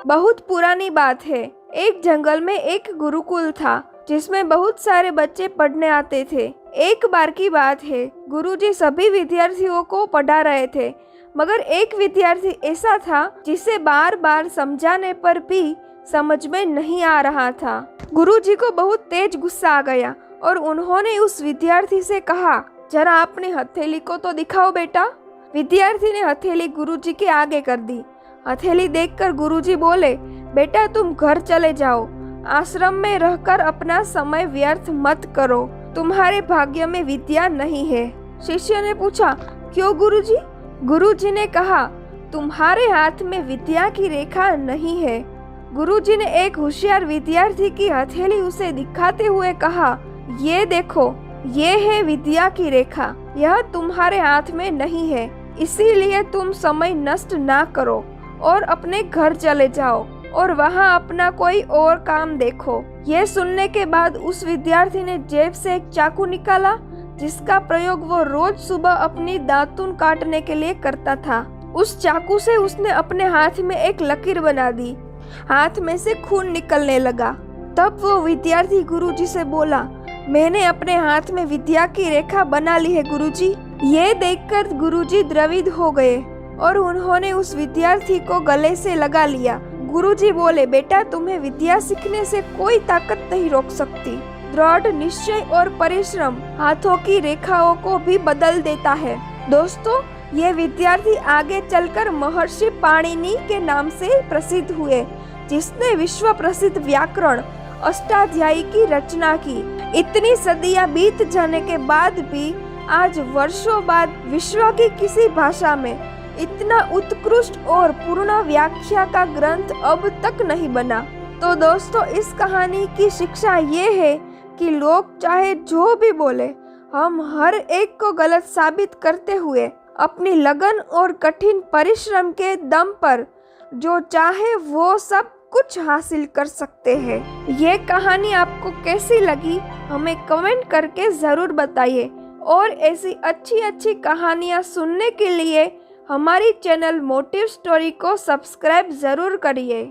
बहुत पुरानी बात है। एक जंगल में एक गुरुकुल था जिसमें बहुत सारे बच्चे पढ़ने आते थे। एक बार की बात है, गुरुजी सभी विद्यार्थियों को पढ़ा रहे थे, मगर एक विद्यार्थी ऐसा था जिसे बार बार समझाने पर भी समझ में नहीं आ रहा था। गुरुजी को बहुत तेज गुस्सा आ गया और उन्होंने उस विद्यार्थी से कहा, जरा अपनी हथेली को तो दिखाओ बेटा। विद्यार्थी ने हथेली गुरुजी के आगे कर दी। हथेली देखकर गुरुजी बोले, बेटा तुम घर चले जाओ, आश्रम में रहकर अपना समय व्यर्थ मत करो, तुम्हारे भाग्य में विद्या नहीं है। शिष्य ने पूछा, क्यों गुरुजी? गुरुजी ने कहा, तुम्हारे हाथ में विद्या की रेखा नहीं है। गुरुजी ने एक होशियार विद्यार्थी की हथेली उसे दिखाते हुए कहा, ये देखो, ये है विद्या की रेखा, यह तुम्हारे हाथ में नहीं है, इसीलिए तुम समय नष्ट ना करो और अपने घर चले जाओ और वहाँ अपना कोई और काम देखो। ये सुनने के बाद उस विद्यार्थी ने जेब से एक चाकू निकाला जिसका प्रयोग वो रोज सुबह अपनी दातून काटने के लिए करता था। उस चाकू से उसने अपने हाथ में एक लकीर बना दी। हाथ में से खून निकलने लगा। तब वो विद्यार्थी गुरुजी से बोला, मैंने अपने हाथ में विद्या की रेखा बना ली है गुरुजी। ये देखकर गुरुजी द्रवित हो गए और उन्होंने उस विद्यार्थी को गले से लगा लिया। गुरुजी बोले, बेटा तुम्हें विद्या सीखने से कोई ताकत नहीं रोक सकती। दृढ़ निश्चय और परिश्रम हाथों की रेखाओं को भी बदल देता है। दोस्तों, ये विद्यार्थी आगे चलकर महर्षि पाणिनि के नाम से प्रसिद्ध हुए, जिसने विश्व प्रसिद्ध व्याकरण अष्टाध्यायी की रचना की। इतनी सदियां बीत जाने के बाद भी आज वर्षों बाद विश्व की किसी भाषा में इतना उत्कृष्ट और पूर्ण व्याख्या का ग्रंथ अब तक नहीं बना। तो दोस्तों, इस कहानी की शिक्षा ये है कि लोग चाहे जो भी बोले, हम हर एक को गलत साबित करते हुए अपनी लगन और कठिन परिश्रम के दम पर जो चाहे वो सब कुछ हासिल कर सकते हैं। ये कहानी आपको कैसी लगी हमें कमेंट करके ज़रूर बताइए और ऐसी अच्छी अच्छी कहानियाँ सुनने के लिए हमारी चैनल मोटिव स्टोरी को सब्सक्राइब ज़रूर करिए।